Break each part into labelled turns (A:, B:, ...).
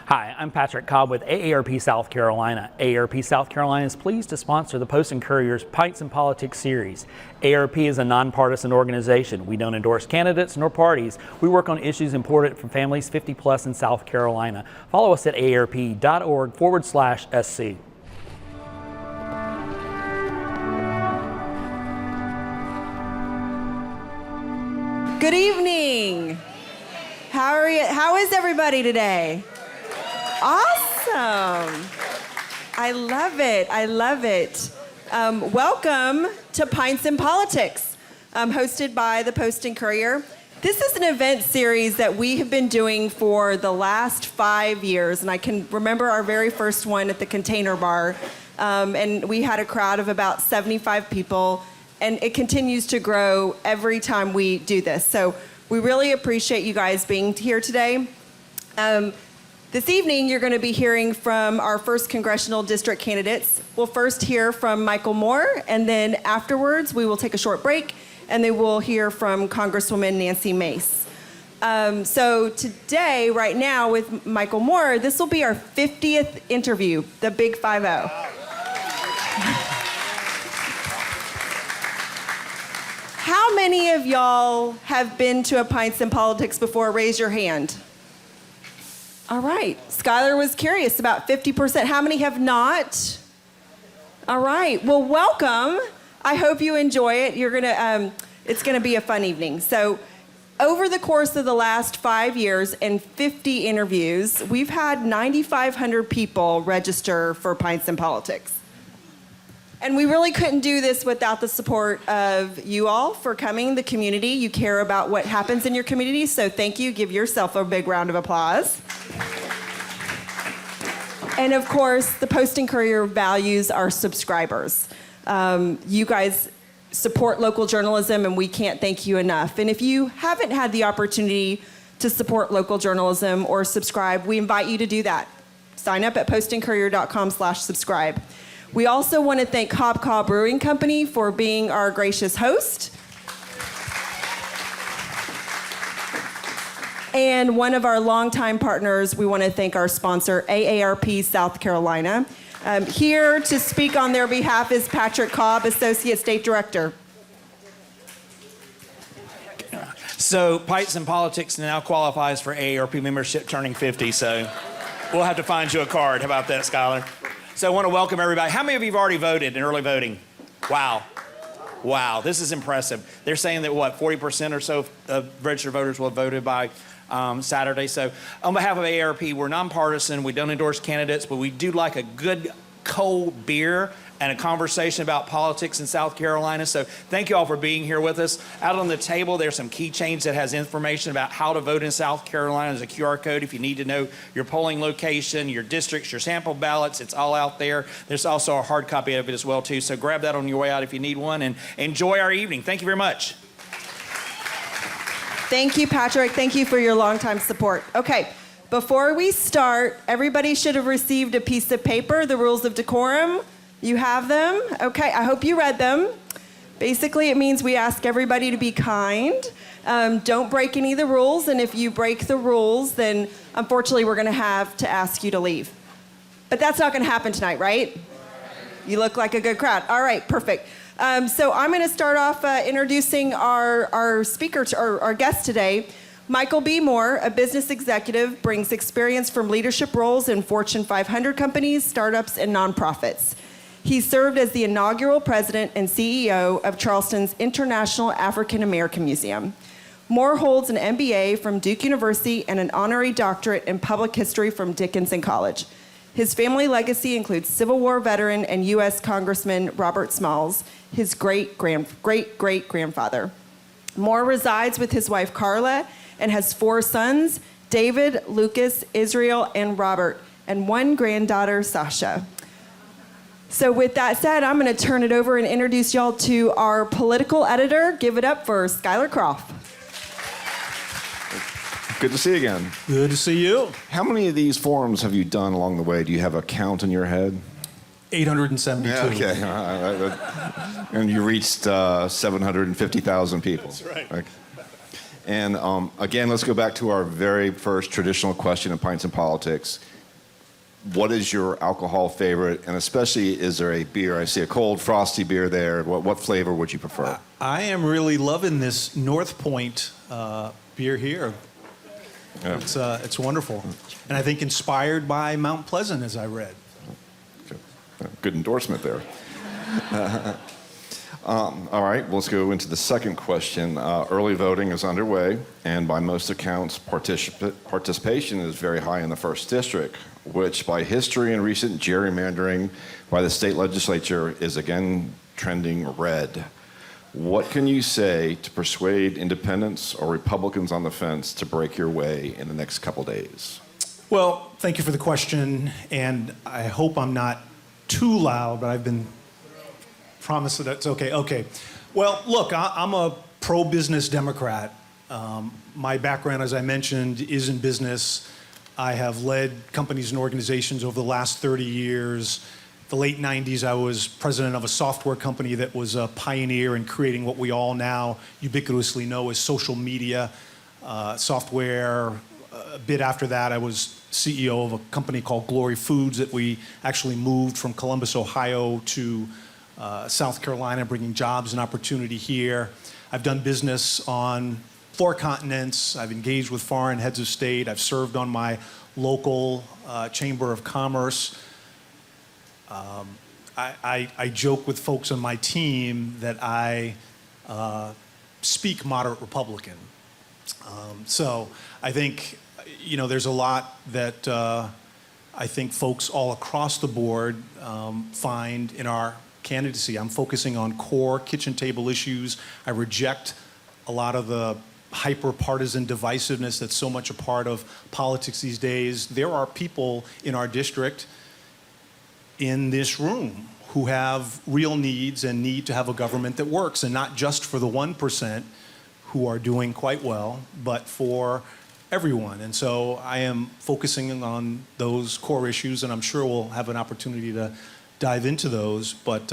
A: Hi, I'm Patrick Cobb with AARP South Carolina. AARP South Carolina is pleased to sponsor the Post and Courier's Pints and Politics series. AARP is a nonpartisan organization. We don't endorse candidates nor parties. We work on issues important for families 50 plus in South Carolina. Follow us at aarp.org/SC.
B: Good evening. How are you? How is everybody today? Awesome. I love it. I love it. Welcome to Pints and Politics, hosted by the Post and Courier. This is an event series that we have been doing for the last 5 years, and I can remember our very first one at the Container Bar, and we had a crowd of about 75 people, and it continues to grow every time we do this. So we really appreciate you guys being here today. This evening, you're going to be hearing from our first congressional district candidates. We'll first hear from Michael Moore, and then afterwards, we will take a short break, and then we'll hear from Congresswoman Nancy Mace. So today, right now, with Michael Moore, this will be our 50th interview, the Big 50. How many of y'all have been to a Pints and Politics before? Raise your hand. All right. Skylar was curious, about 50%. How many have not? All right. Well, welcome. I hope you enjoy it. It's gonna be a fun evening. So, over the course of the last 5 years and 50 interviews, we've had 9,500 people register for Pints and Politics. And we really couldn't do this without the support of you all for coming, the community. You care about what happens in your community, so thank you. Give yourself a big round of applause. And of course, the Post and Courier values our subscribers. You guys support local journalism, and we can't thank you enough. And if you haven't had the opportunity to support local journalism or subscribe, we invite you to do that. Sign up at postandcourier.com/subscribe. We also want to thank Cobb Cobb Brewing Company for being our gracious host. And one of our longtime partners, we want to thank our sponsor, AARP South Carolina. Here to speak on their behalf is Patrick Cobb, Associate State Director.
C: So Pints and Politics now qualifies for AARP membership turning 50, so we'll have to find you a card. How about that, Skylar? So I want to welcome everybody. How many of you have already voted in early voting? Wow. Wow, this is impressive. They're saying that, 40% or so of registered voters will have voted by Saturday. So on behalf of AARP, we're nonpartisan. We don't endorse candidates, but we do like a good cold beer and a conversation about politics in South Carolina. So thank you all for being here with us. Out on the table, there's some keychains that has information about how to vote in South Carolina. There's a QR code if you need to know your polling location, your districts, your sample ballots. It's all out there. There's also a hard copy of it as well, too. So grab that on your way out if you need one, and enjoy our evening. Thank you very much.
B: Thank you, Patrick. Thank you for your longtime support. Okay, before we start, everybody should have received a piece of paper, the rules of decorum. You have them? Okay, I hope you read them. Basically, it means we ask everybody to be kind. Don't break any of the rules, and if you break the rules, then unfortunately we're gonna have to ask you to leave. But that's not gonna happen tonight, right? You look like a good crowd. All right, perfect. So I'm gonna start off introducing our speaker, our guest today. Michael B. Moore, a business executive, brings experience from leadership roles in Fortune 500 companies, startups, and nonprofits. He served as the inaugural president and CEO of Charleston's International African American Museum. Moore holds an MBA from Duke University and an honorary doctorate in public history from Dickinson College. His family legacy includes Civil War veteran and U.S. Congressman Robert Smalls, his great-great-grandfather. Moore resides with his wife Carla and has 4 sons, David, Lucas, Israel, and Robert, and 1 granddaughter, Sasha. So with that said, I'm going to turn it over and introduce y'all to our political editor. Give it up for Skylar Croft.
D: Good to see you again.
E: Good to see you.
D: How many of these forums have you done along the way? Do you have a count in your head?
E: 872.
D: Yeah, okay. And you reached 750,000 people.
C: That's right.
D: Okay. And again, let's go back to our very first traditional question in Pints and Politics. what is your alcohol favorite? And especially, is there a beer? I see a cold, frosty beer there. What flavor would you prefer?
E: I am really loving this North Point beer here.
D: Yeah.
E: It's wonderful. And I think inspired by Mount Pleasant, as I read.
D: Good endorsement there. All right, let's go into the second question. Early voting is underway, and by most accounts, participation is very high in the first district, which by history and recent gerrymandering by the state legislature is again trending red. What can you say to persuade independents or Republicans on the fence to break your way in the next couple days?
E: Well, thank you for the question, and I hope I'm not too loud, but I've been promised that it's okay. Okay. Well, look, I'm a pro-business Democrat. My background, as I mentioned, is in business. I have led companies and organizations over the last 30 years. The late 90s, I was president of a software company that was a pioneer in creating what we all now ubiquitously know as social media software. A bit after that, I was CEO of a company called Glory Foods that we actually moved from Columbus, Ohio to South Carolina, bringing jobs and opportunity here. I've done business on 4 continents. I've engaged with foreign heads of state. I've served on my local Chamber of Commerce. I joke with folks on my team that I speak moderate Republican. So I think, there's a lot that I think folks all across the board find in our candidacy. I'm focusing on core kitchen table issues. I reject a lot of the hyper-partisan divisiveness that's so much a part of politics these days. There are people in our district, in this room, who have real needs and need to have a government that works, and not just for the 1% who are doing quite well, but for everyone. And so I am focusing on those core issues, and I'm sure we'll have an opportunity to dive into those. But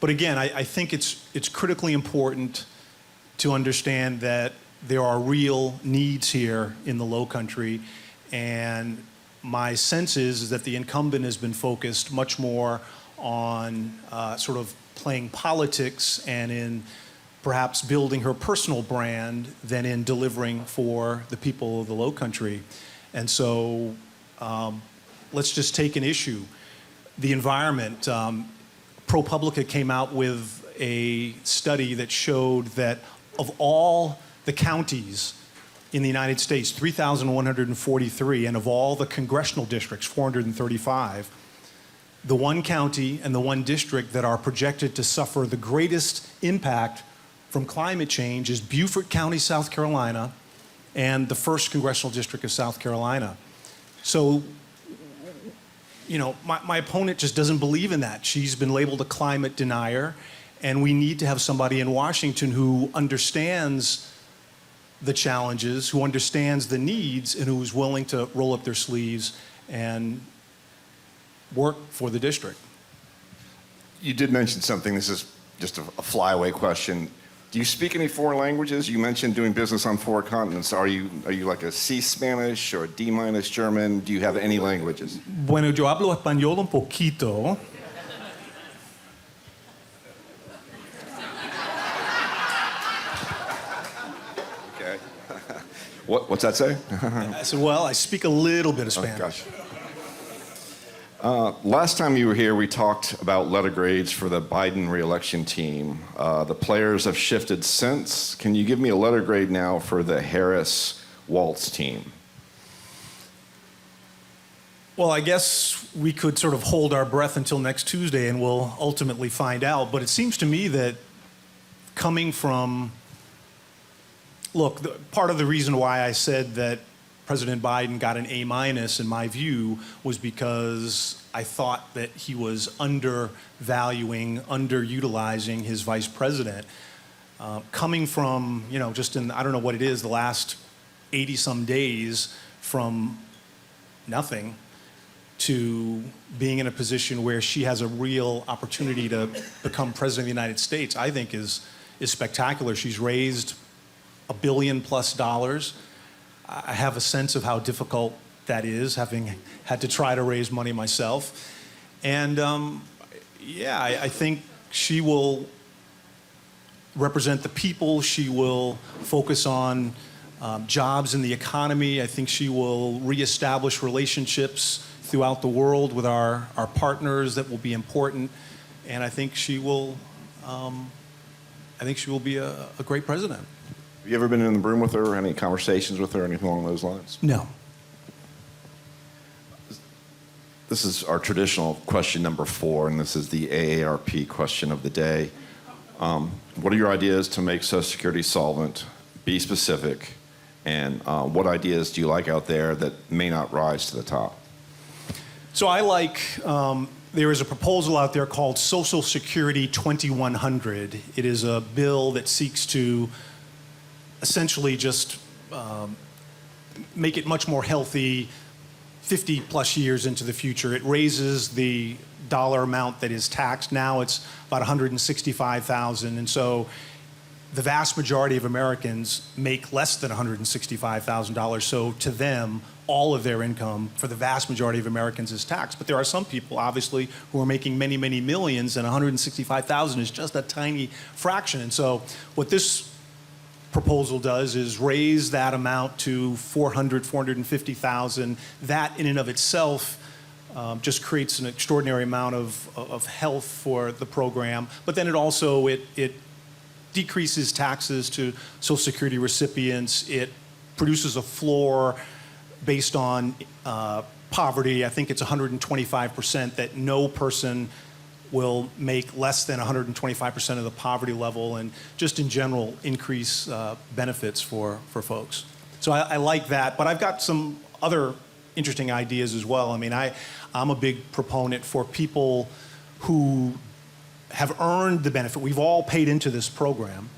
E: again, I think it's critically important to understand that there are real needs here in the Low Country, and my sense is that the incumbent has been focused much more on sort of playing politics and in perhaps building her personal brand than in delivering for the people of the Low Country. And so let's just take an issue. The environment. ProPublica came out with a study that showed that of all the counties in the United States, 3,143, and of all the congressional districts, 435, the one county and the one district that are projected to suffer the greatest impact from climate change is Beaufort County, South Carolina, and the 1st Congressional District of South Carolina. So, my opponent just doesn't believe in that. She's been labeled a climate denier, and we need to have somebody in Washington who understands the challenges, who understands the needs, and who is willing to roll up their sleeves and work for the district.
D: You did mention something. This is just a flyaway question. Do you speak any foreign languages? You mentioned doing business on 4 continents. Are you like a C Spanish or D- German? Do you have any languages?
E: Bueno, yo hablo español un poquito.
D: Okay. What's that say?
E: I said, well, I speak a little bit of Spanish.
D: Oh, gosh. Last time you were here, we talked about letter grades for the Biden re-election team. The players have shifted since. Can you give me a letter grade now for the Harris-Waltz team?
E: Well, I guess we could sort of hold our breath until next Tuesday and we'll ultimately find out. But it seems to me that coming from, look, part of the reason why I said that President Biden got an A- in my view was because I thought that he was undervaluing, underutilizing his vice president. Coming from, just in, I don't know what it is, the last 80 some days from nothing to being in a position where she has a real opportunity to become president of the United States, I think is spectacular. She's raised $1 billion plus. I have a sense of how difficult that is, having had to try to raise money myself. And I think she will represent the people. She will focus on jobs in the economy. I think she will reestablish relationships throughout the world with our partners that will be important. And I think she will be a great president.
D: Have you ever been in the room with her, any conversations with her, anything along those lines?
E: No.
D: This is our traditional question number 4, and this is the AARP question of the day. What are your ideas to make Social Security solvent? Be specific. And what ideas do you like out there that may not rise to the top?
E: So I like, there is a proposal out there called Social Security 2100. It is a bill that seeks to essentially just make it much more healthy 50 plus years into the future. It raises the dollar amount that is taxed. Now it's about $165,000. And so the vast majority of Americans make less than $165,000. So to them, all of their income for the vast majority of Americans is taxed. But there are some people, obviously, who are making many, many millions, and $165,000 is just a tiny fraction. And so what this proposal does is raise that amount to $450,000. That in and of itself just creates an extraordinary amount of health for the program. But then it decreases taxes to Social Security recipients. It produces a floor based on poverty. I think it's 125%, that no person will make less than 125% of the poverty level, and just in general increase benefits for folks. So I like that, but I've got some other interesting ideas as well. I mean, I'm a big proponent for people who have earned the benefit. We've all paid into this program,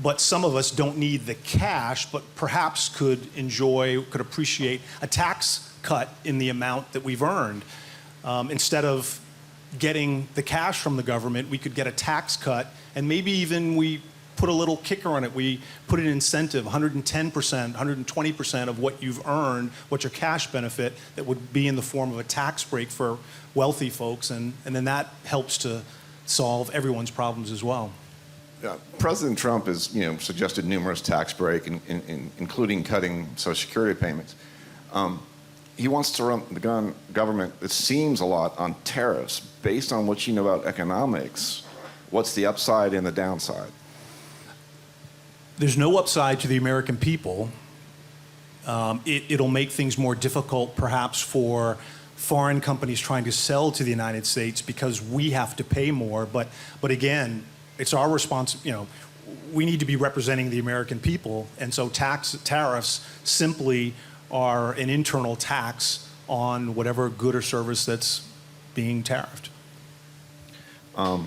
E: but some of us don't need the cash, but perhaps could appreciate a tax cut in the amount that we've earned. Instead of getting the cash from the government, we could get a tax cut, and maybe even we put a little kicker on it. We put an incentive, 110%, 120% of what you've earned, what's your cash benefit, that would be in the form of a tax break for wealthy folks, and then that helps to solve everyone's problems as well.
D: Yeah, President Trump has suggested numerous tax breaks, including cutting Social Security payments. He wants to run the government, it seems a lot, on tariffs. Based on what you know about economics, what's the upside and the downside?
E: There's no upside to the American people. It'll make things more difficult, perhaps, for foreign companies trying to sell to the United States because we have to pay more. But again, it's our responsibility. We need to be representing the American people, and so tariffs simply are an internal tax on whatever good or service that's being tariffed.
D: All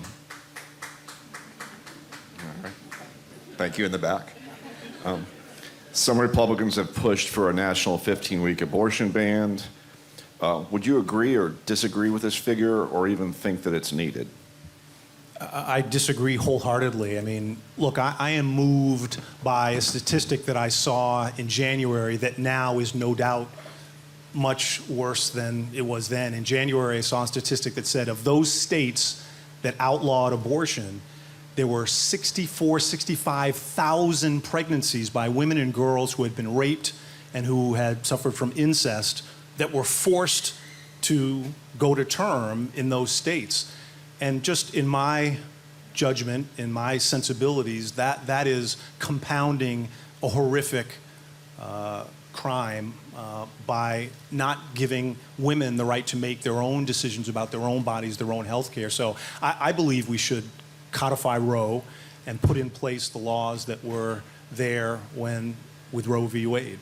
D: right. Thank you in the back. Some Republicans have pushed for a national 15-week abortion ban. Would you agree or disagree with this figure, or even think that it's needed?
E: I disagree wholeheartedly. I mean, look, I am moved by a statistic that I saw in January that now is no doubt much worse than it was then. In January, I saw a statistic that said of those states that outlawed abortion, there were 65,000 pregnancies by women and girls who had been raped and who had suffered from incest that were forced to go to term in those states. And just in my judgment, in my sensibilities, that is compounding a horrific crime by not giving women the right to make their own decisions about their own bodies, their own health care. So I believe we should codify Roe and put in place the laws that were there with Roe v. Wade.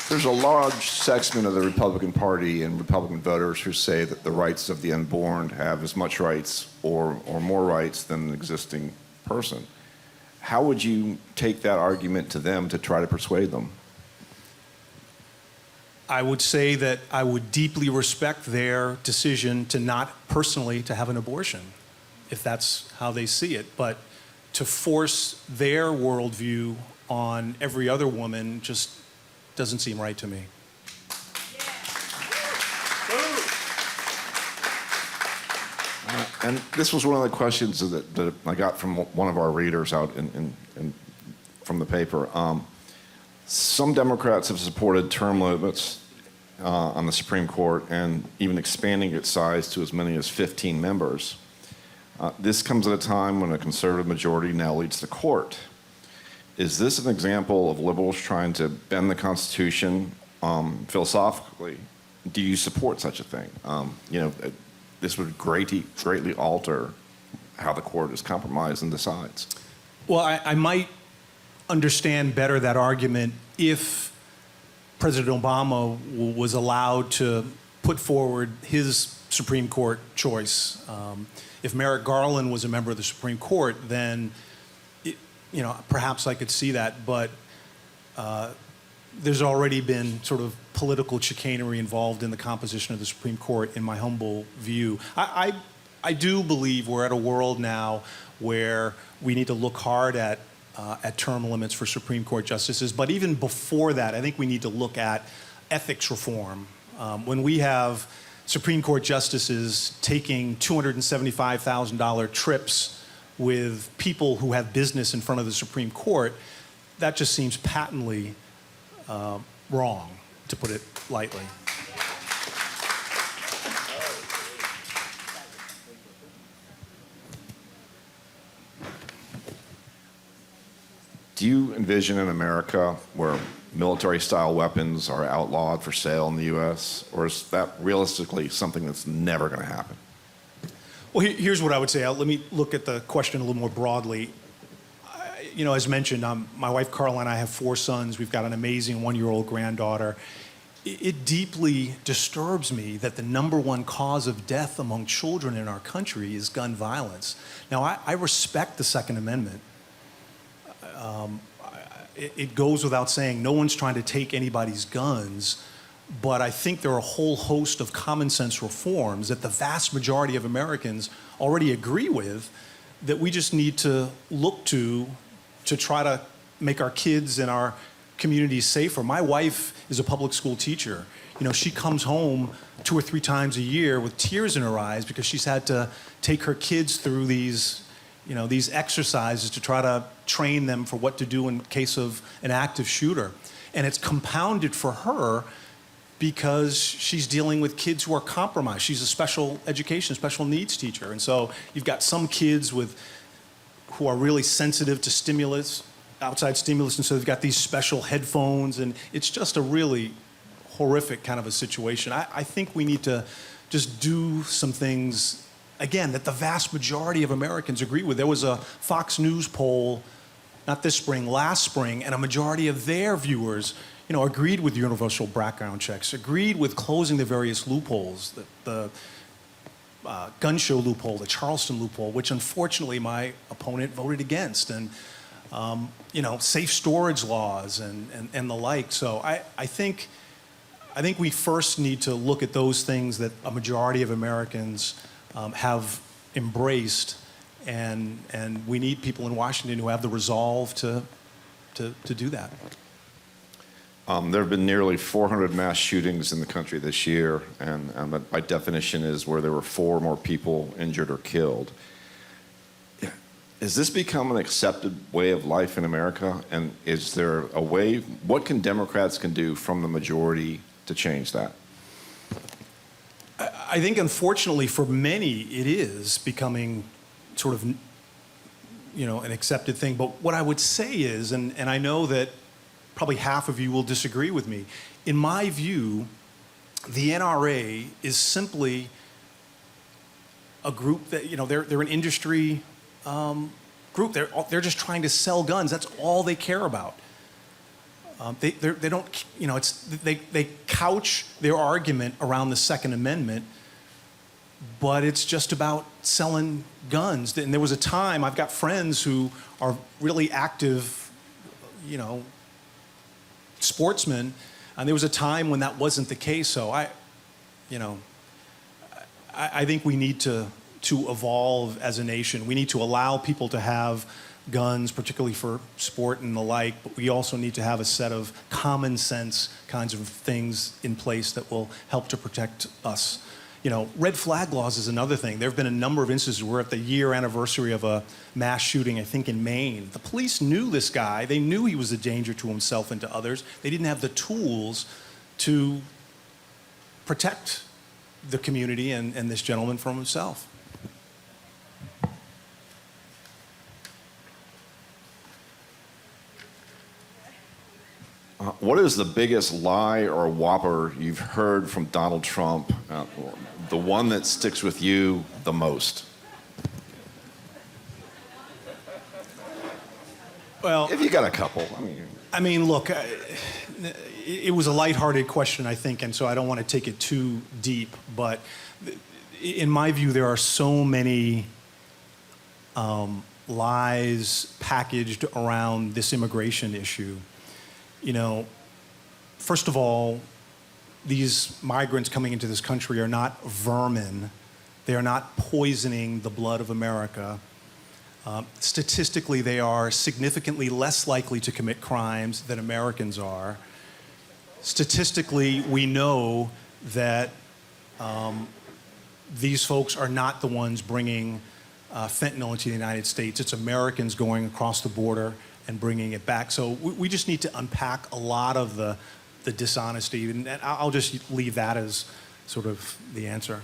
D: There's a large segment of the Republican Party and Republican voters who say that the rights of the unborn have as much rights or more rights than an existing person. How would you take that argument to them to try to persuade them?
E: I would say that I would deeply respect their decision to not personally to have an abortion, if that's how they see it. But to force their worldview on every other woman just doesn't seem right to me.
D: And this was one of the questions that I got from one of our readers out from the paper. Some Democrats have supported term limits on the Supreme Court and even expanding its size to as many as 15 members. This comes at a time when a conservative majority now leads the court. Is this an example of liberals trying to bend the Constitution philosophically? Do you support such a thing? This would greatly alter how the court is compromised and decides.
E: Well, I might understand better that argument if President Obama was allowed to put forward his Supreme Court choice. If Merrick Garland was a member of the Supreme Court, then perhaps I could see that. But there's already been sort of political chicanery involved in the composition of the Supreme Court, in my humble view. I do believe we're at a world now where we need to look hard at term limits for Supreme Court justices. But even before that, I think we need to look at ethics reform. When we have Supreme Court justices taking $275,000 trips with people who have business in front of the Supreme Court, that just seems patently wrong, to put it lightly.
D: Do you envision an America where military-style weapons are outlawed for sale in the U.S., or is that realistically something that's never going to happen?
E: Well, here's what I would say. Let me look at the question a little more broadly. As mentioned, my wife Carla and I have 4 sons. We've got an amazing 1-year-old granddaughter. It deeply disturbs me that the #1 cause of death among children in our country is gun violence. Now, I respect the Second Amendment. It goes without saying, no one's trying to take anybody's guns, but I think there are a whole host of common sense reforms that the vast majority of Americans already agree with that we just need to look to try to make our kids and our communities safer. My wife is a public school teacher. She comes home 2 or 3 times a year with tears in her eyes because she's had to take her kids through these exercises to try to train them for what to do in case of an active shooter. And it's compounded for her because she's dealing with kids who are compromised. She's a special education, special needs teacher. And so you've got some kids who are really sensitive to stimulus, outside stimulus, and so they've got these special headphones, and it's just a really horrific kind of a situation. I think we need to just do some things, again, that the vast majority of Americans agree with. There was a Fox News poll, not this spring, last spring, and a majority of their viewers, agreed with universal background checks, agreed with closing the various loopholes, the gun show loophole, the Charleston loophole, which unfortunately my opponent voted against, and safe storage laws and the like. So I think we first need to look at those things that a majority of Americans have embraced, and we need people in Washington who have the resolve to do that.
D: There have been nearly 400 mass shootings in the country this year, and that by definition is where there were 4 more people injured or killed. Has this become an accepted way of life in America? And is there a way, what can Democrats do from the majority to change that?
E: I think, unfortunately, for many, it is becoming sort of, an accepted thing. But what I would say is, and I know that probably half of you will disagree with me, in my view, the NRA is simply a group that, they're an industry group. They're just trying to sell guns. That's all they care about. They don't, they couch their argument around the Second Amendment, but it's just about selling guns. And there was a time, I've got friends who are really active, sportsmen, and there was a time when that wasn't the case. So I think we need to evolve as a nation. We need to allow people to have guns, particularly for sport and the like, but we also need to have a set of common sense kinds of things in place that will help to protect us. You know, red flag laws is another thing. There have been a number of instances where at the year anniversary of a mass shooting, I think in Maine, the police knew this guy. They knew he was a danger to himself and to others. They didn't have the tools to protect the community and this gentleman from himself.
D: What is the biggest lie or whopper you've heard from Donald Trump, the one that sticks with you the most?
E: Well,
D: If you got a couple,
E: I mean, look, it was a lighthearted question, I think, and so I don't want to take it too deep. But in my view, there are so many lies packaged around this immigration issue. You know, first of all, these migrants coming into this country are not vermin. They are not poisoning the blood of America. Statistically, they are significantly less likely to commit crimes than Americans are. Statistically, we know that these folks are not the ones bringing fentanyl into the United States. It's Americans going across the border and bringing it back. So we just need to unpack a lot of the dishonesty, and I'll just leave that as sort of the answer.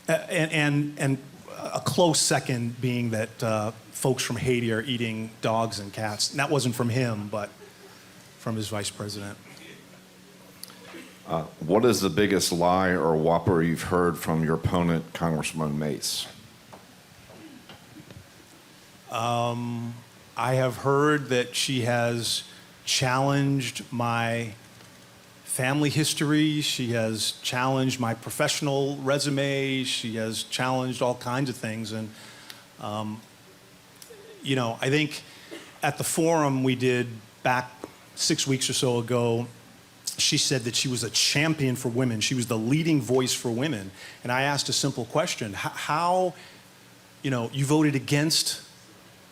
E: And a close second being that folks from Haiti are eating dogs and cats. And that wasn't from him, but from his vice president.
D: what is the biggest lie or whopper you've heard from your opponent, Congressman Mace?
E: I have heard that she has challenged my family history. She has challenged my professional resume. She has challenged all kinds of things. And, you know, I think at the forum we did back 6 weeks or so ago, she said that she was a champion for women. She was the leading voice for women. And I asked a simple question. How, you know, you voted against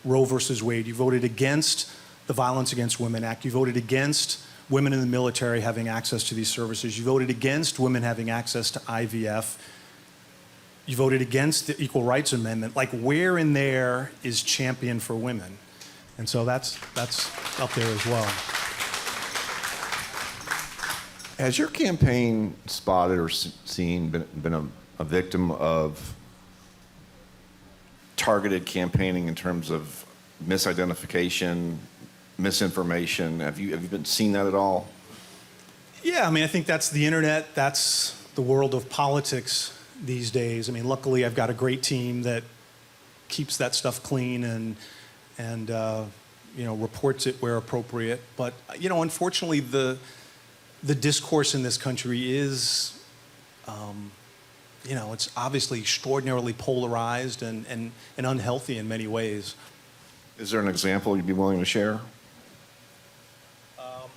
E: Roe versus Wade. You voted against the Violence Against Women Act. You voted against women in the military having access to these services. You voted against women having access to IVF. You voted against the Equal Rights Amendment. Like, where in there is champion for women? And so that's up there as well.
D: Has your campaign spotted or seen, been a victim of targeted campaigning in terms of misidentification, misinformation? Have you been seeing that at all?
E: Yeah, I mean, I think that's the internet. That's the world of politics these days. I mean, luckily I've got a great team that keeps that stuff clean and you know, reports it where appropriate. But you know, unfortunately, the discourse in this country is, you know, it's obviously extraordinarily polarized and unhealthy in many ways.
D: Is there an example you'd be willing to share?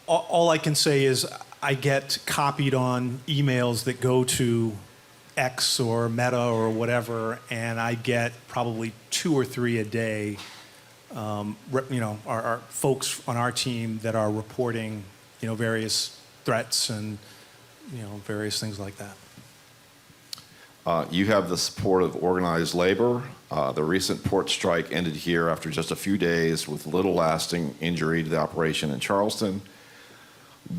E: All I can say is I get copied on emails that go to X or Meta or whatever, and I get probably 2 or 3 a day. You know, our folks on our team that are reporting, you know, various threats and, you know, various things like that.
D: You have the support of organized labor. The recent port strike ended here after just a few days with little lasting injury to the operation in Charleston.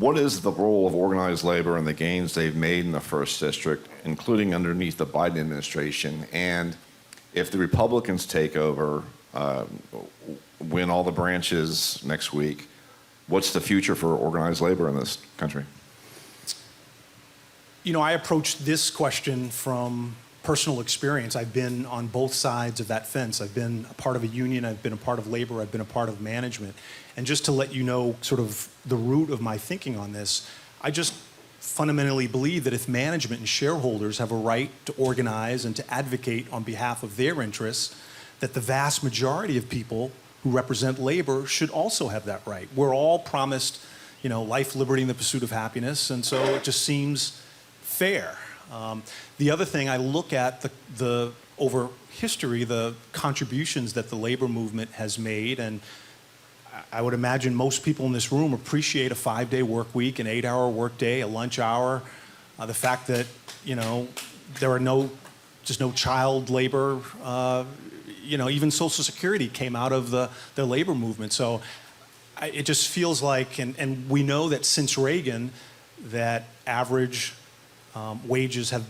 D: What is the role of organized labor and the gains they've made in the First District, including underneath the Biden administration? And if the Republicans take over, win all the branches next week, what's the future for organized labor in this country?
E: You know, I approached this question from personal experience. I've been on both sides of that fence. I've been a part of a union, I've been a part of labor, I've been a part of management. And just to let you know sort of the root of my thinking on this, I just fundamentally believe that if management and shareholders have a right to organize and to advocate on behalf of their interests, that the vast majority of people who represent labor should also have that right. We're all promised, you know, life, liberty, and the pursuit of happiness, and so it just seems fair. The other thing, I look at the over history the contributions that the labor movement has made. And I would imagine most people in this room appreciate a 5-day work week, an 8-hour work day, a lunch hour, the fact that, there are just no child labor, even Social Security came out of the labor movement. So it just feels like, and we know that since Reagan, that average wages have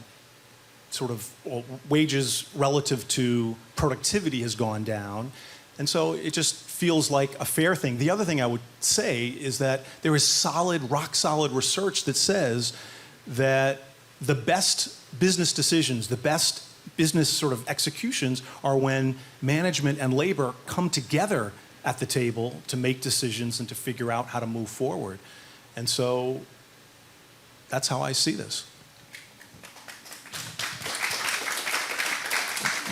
E: wages relative to productivity has gone down. And so it just feels like a fair thing. The other thing I would say is that there is rock solid research that says that the best business decisions, the best business sort of executions are when management and labor come together at the table to make decisions and to figure out how to move forward. And so that's how I see this.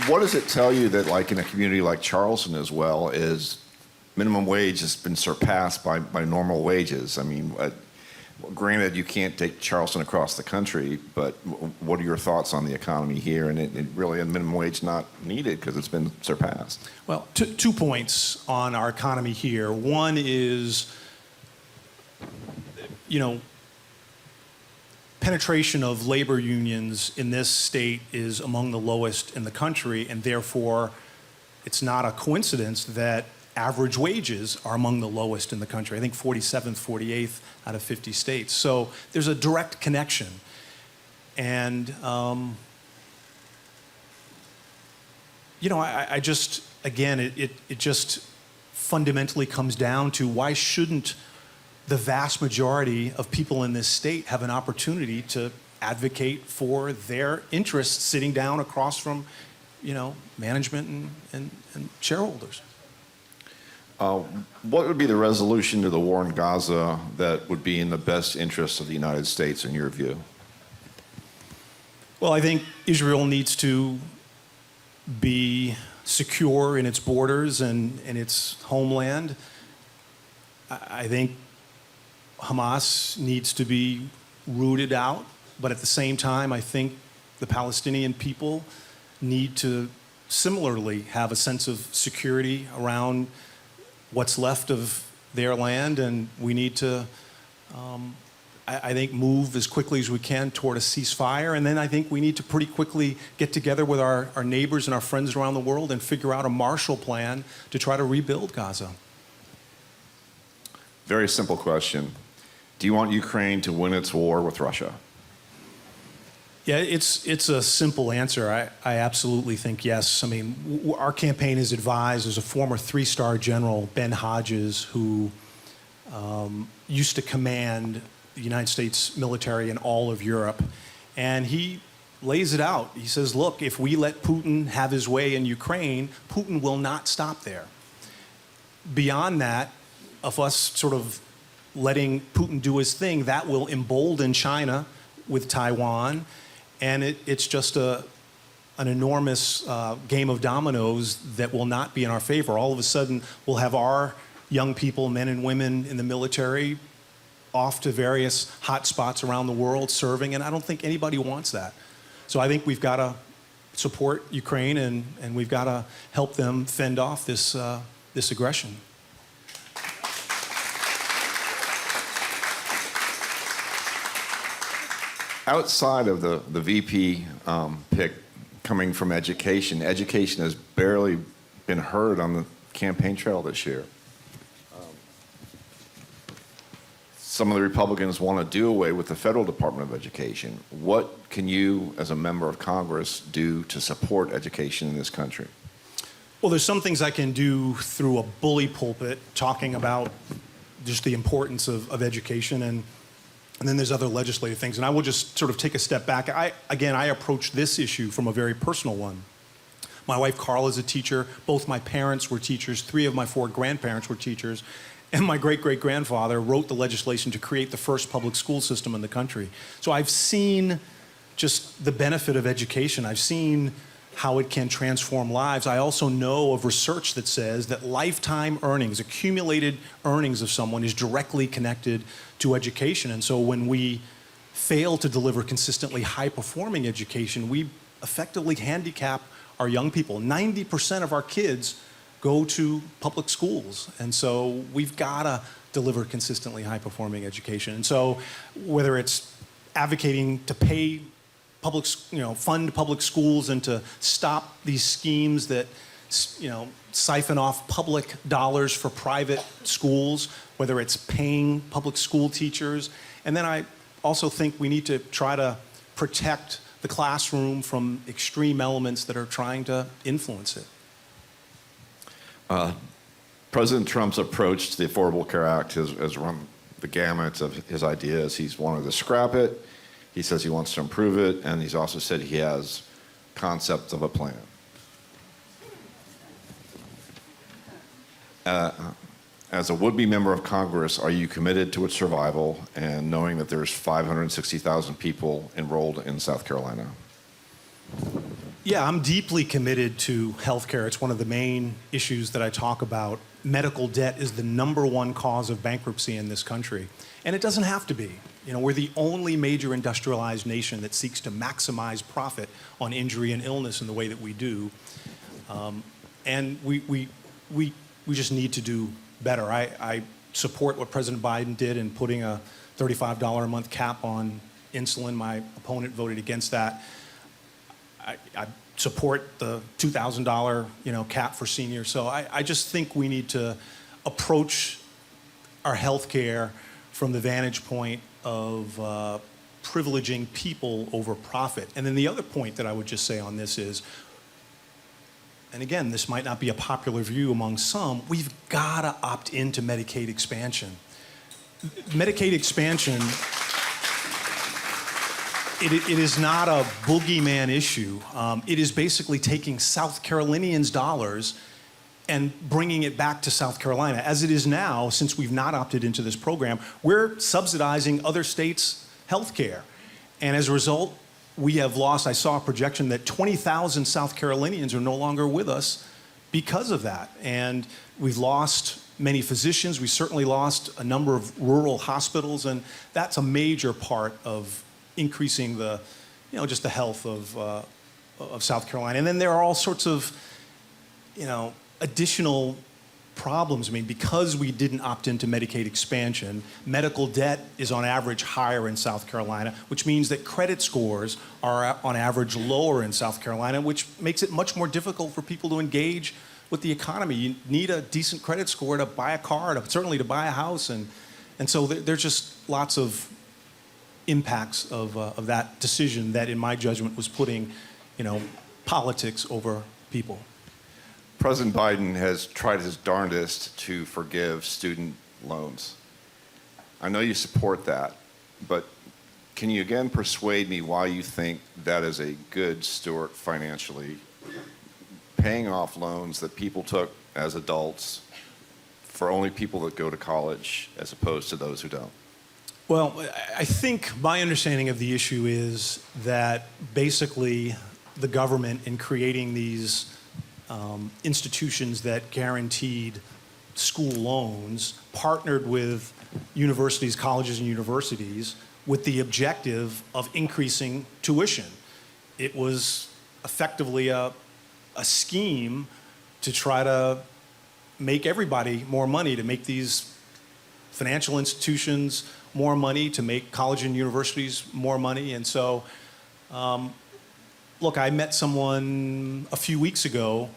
D: What does it tell you that, like in a community like Charleston as well, is minimum wage has been surpassed by normal wages? I mean, granted, you can't take Charleston across the country, but what are your thoughts on the economy here? And it really, a minimum wage not needed because it's been surpassed.
E: Well, 2 points on our economy here. One is, penetration of labor unions in this state is among the lowest in the country, and therefore it's not a coincidence that average wages are among the lowest in the country. I think 47th, 48th out of 50 states. So there's a direct connection. And, I just, again, it just fundamentally comes down to why shouldn't the vast majority of people in this state have an opportunity to advocate for their interests sitting down across from, management and shareholders.
D: What would be the resolution to the war in Gaza that would be in the best interest of the United States, in your view?
E: Well, I think Israel needs to be secure in its borders and in its homeland. I think Hamas needs to be rooted out, but at the same time, I think the Palestinian people need to similarly have a sense of security around what's left of their land, and we need to, I think, move as quickly as we can toward a ceasefire. And then I think we need to pretty quickly get together with our neighbors and our friends around the world and figure out a Marshall Plan to try to rebuild Gaza.
D: Very simple question. Do you want Ukraine to win its war with Russia?
E: Yeah, it's a simple answer. I absolutely think yes. I mean, our campaign is advised. There's a former 3-star general, Ben Hodges, who used to command the United States military in all of Europe. And he lays it out. He says, look, if we let Putin have his way in Ukraine, Putin will not stop there. Beyond that, of us sort of letting Putin do his thing, that will embolden China with Taiwan. And it's just an enormous game of dominoes that will not be in our favor. All of a sudden, we'll have our young people, men and women in the military, off to various hot spots around the world serving, and I don't think anybody wants that. So I think we've got to support Ukraine, and we've got to help them fend off this aggression.
D: Outside of the VP pick coming from education has barely been heard on the campaign trail this year. Some of the Republicans want to do away with the federal Department of Education. What can you, as a member of Congress, do to support education in this country?
E: Well, there's some things I can do through a bully pulpit, talking about just the importance of education, and then there's other legislative things. And I will just sort of take a step back. I approach this issue from a very personal one. My wife, Carl, is a teacher. Both my parents were teachers. 3 of my 4 grandparents were teachers. And my great-great-grandfather wrote the legislation to create the first public school system in the country. So I've seen just the benefit of education. I've seen how it can transform lives. I also know of research that says that lifetime earnings, accumulated earnings of someone, is directly connected to education. And so when we fail to deliver consistently high-performing education, we effectively handicap our young people. 90% of our kids go to public schools. And so we've got to deliver consistently high-performing education. And so whether it's advocating to pay public, fund public schools and to stop these schemes that, siphon off public dollars for private schools, whether it's paying public school teachers. And then I also think we need to try to protect the classroom from extreme elements that are trying to influence it.
D: President Trump's approach to the Affordable Care Act has run the gamut of his ideas. He's wanted to scrap it. He says he wants to improve it, and he's also said he has concepts of a plan. As a would-be member of Congress, are you committed to its survival and knowing that there's 560,000 people enrolled in South Carolina?
E: Yeah, I'm deeply committed to healthcare. It's one of the main issues that I talk about. Medical debt is the #1 cause of bankruptcy in this country. And it doesn't have to be. We're the only major industrialized nation that seeks to maximize profit on injury and illness in the way that we do. And we just need to do better. I support what President Biden did in putting a $35 a month cap on insulin. My opponent voted against that. I support the $2,000 cap for seniors. So I just think we need to approach our health care from the vantage point of privileging people over profit. And then the other point that I would just say on this is, and again, this might not be a popular view among some, we've got to opt into Medicaid expansion. Medicaid expansion, it is not a boogeyman issue. It is basically taking South Carolinians' dollars and bringing it back to South Carolina. As it is now, since we've not opted into this program, we're subsidizing other states' health care. And as a result, we have lost, I saw a projection that 20,000 South Carolinians are no longer with us because of that. And we've lost many physicians. We certainly lost a number of rural hospitals. And that's a major part of increasing the, just the health of South Carolina. And then there are all sorts of, additional problems. I mean, because we didn't opt into Medicaid expansion, medical debt is on average higher in South Carolina, which means that credit scores are on average lower in South Carolina, which makes it much more difficult for people to engage with the economy. You need a decent credit score to buy a car, certainly to buy a house. And so there's just lots of impacts of that decision that, in my judgment, was putting, politics over people.
D: President Biden has tried his darndest to forgive student loans. I know you support that, but can you again persuade me why you think that is a good steward financially, paying off loans that people took as adults for only people that go to college as opposed to those who don't?
E: Well, I think my understanding of the issue is that basically the government, in creating these institutions that guaranteed school loans, partnered with universities, colleges and universities with the objective of increasing tuition. It was effectively a scheme to try to make everybody more money, to make these financial institutions more money, to make college and universities more money. And so, look, I met someone a few weeks ago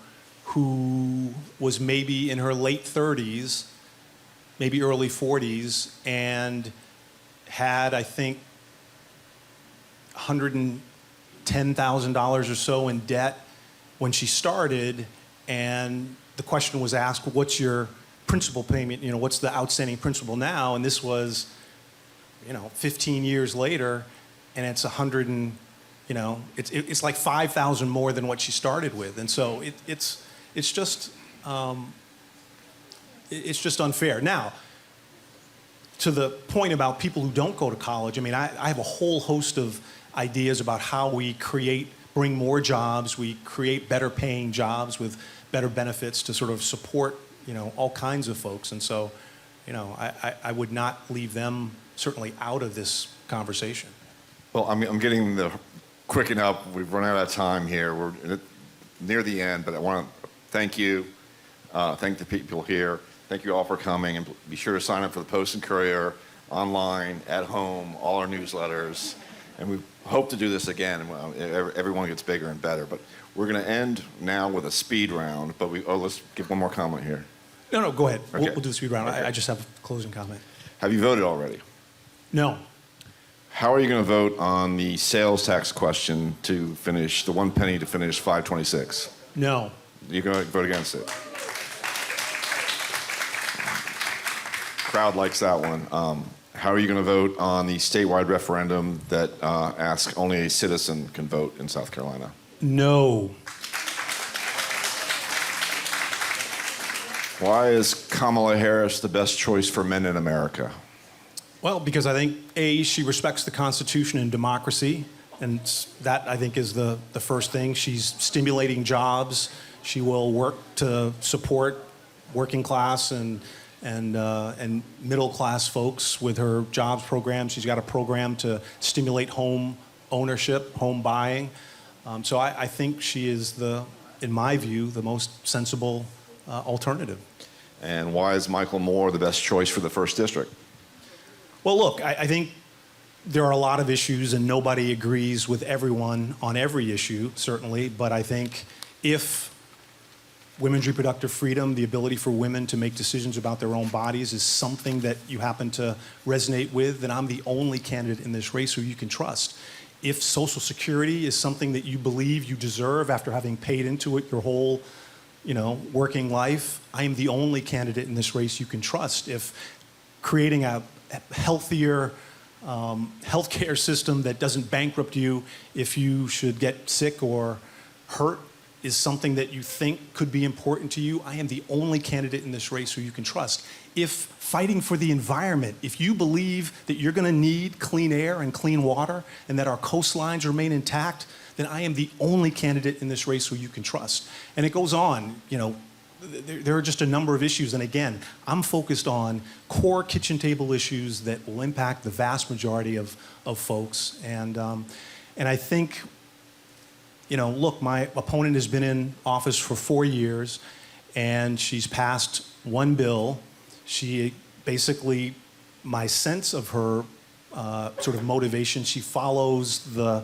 E: who was maybe in her late 30s, maybe early 40s, and had, I think, $110,000 or so in debt when she started. And the question was asked, what's your principal payment? What's the outstanding principal now? And this was, 15 years later, and it's it's like 5,000 more than what she started with. And so it's just unfair. Now, to the point about people who don't go to college, I have a whole host of ideas about how we bring more jobs, we create better paying jobs with better benefits to sort of support, all kinds of folks. And so, I would not leave them certainly out of this conversation.
D: Well, I'm getting quick enough. We've run out of time here. near the end, but I want to thank you, thank the people here. Thank you all for coming, and be sure to sign up for the Post and Courier, online, at home, all our newsletters. And we hope to do this again. Everyone gets bigger and better. But we're going to end now with a speed round. But let's give one more comment here.
E: No, go ahead.
D: Okay.
E: We'll do the speed round.
D: Okay.
E: I just have a closing comment.
D: Have you voted already?
E: No.
D: How are you going to vote on the sales tax question to finish, the 1 penny to finish 526?
E: No.
D: You're going to vote against it? Crowd likes that one. How are you going to vote on the statewide referendum that asks only a citizen can vote in South Carolina?
E: No.
D: Why is Kamala Harris the best choice for men in America?
E: Well, because I think, A, she respects the Constitution and democracy, and that, I think, is the first thing. She's stimulating jobs. She will work to support working class and middle class folks with her jobs program. She's got a program to stimulate home ownership, home buying. So I think she is, in my view, the most sensible alternative.
D: And why is Michael Moore the best choice for the 1st District?
E: Well, look, I think there are a lot of issues, and nobody agrees with everyone on every issue, certainly. But I think if women's reproductive freedom, the ability for women to make decisions about their own bodies, is something that you happen to resonate with, then I'm the only candidate in this race who you can trust. If Social Security is something that you believe you deserve after having paid into it your whole, working life, I am the only candidate in this race you can trust. If creating a healthier healthcare system that doesn't bankrupt you if you should get sick or hurt is something that you think could be important to you, I am the only candidate in this race who you can trust. If fighting for the environment, if you believe that you're going to need clean air and clean water and that our coastlines remain intact, then I am the only candidate in this race who you can trust. And it goes on, there are just a number of issues. And again, I'm focused on core kitchen table issues that will impact the vast majority of folks. And I think, look, my opponent has been in office for 4 years, and she's passed one bill. She basically, my sense of her sort of motivation, she follows the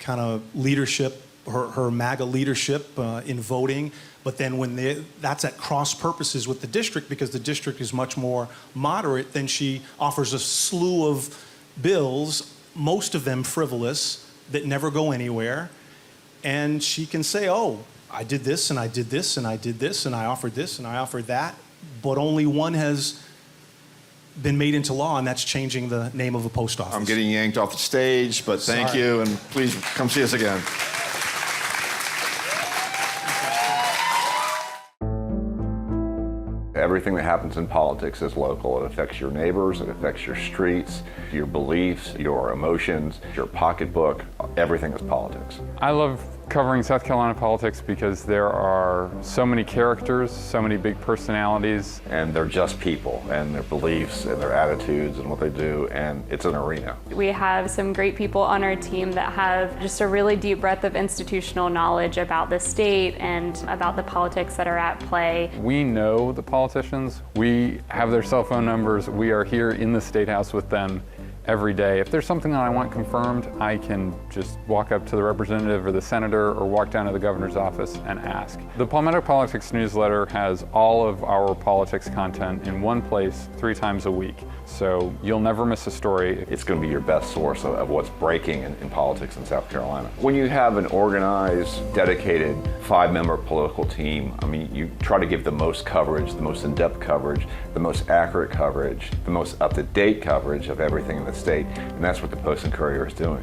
E: kind of leadership, her MAGA leadership in voting. But then when that's at cross purposes with the district, because the district is much more moderate, then she offers a slew of bills, most of them frivolous, that never go anywhere. And she can say, oh, I did this, and I did this, and I did this, and I offered this, and I offered that. But only one has been made into law, and that's changing the name of a post office.
D: I'm getting yanked off the stage, but thank you, and please come see us again. Everything that happens in politics is local. It affects your neighbors, it affects your streets, your beliefs, your emotions, your pocketbook. Everything is politics.
F: I love covering South Carolina politics because there are so many characters, so many big personalities.
D: And they're just people, and their beliefs, and their attitudes, and what they do, and it's an arena.
G: We have some great people on our team that have just a really deep breadth of institutional knowledge about the state and about the politics that are at play.
F: We know the politicians. We have their cell phone numbers. We are here in the State House with them every day. If there's something that I want confirmed, I can just walk up to the representative or the senator or walk down to the governor's office and ask. The Palmetto Politics newsletter has all of our politics content in one place 3 times a week. So you'll never miss a story.
D: It's going to be your best source of what's breaking in politics in South Carolina. When you have an organized, dedicated 5-member political team, I mean, you try to give the most coverage, the most in-depth coverage, the most accurate coverage, the most up-to-date coverage of everything in the state, and that's what the Post and Courier is doing.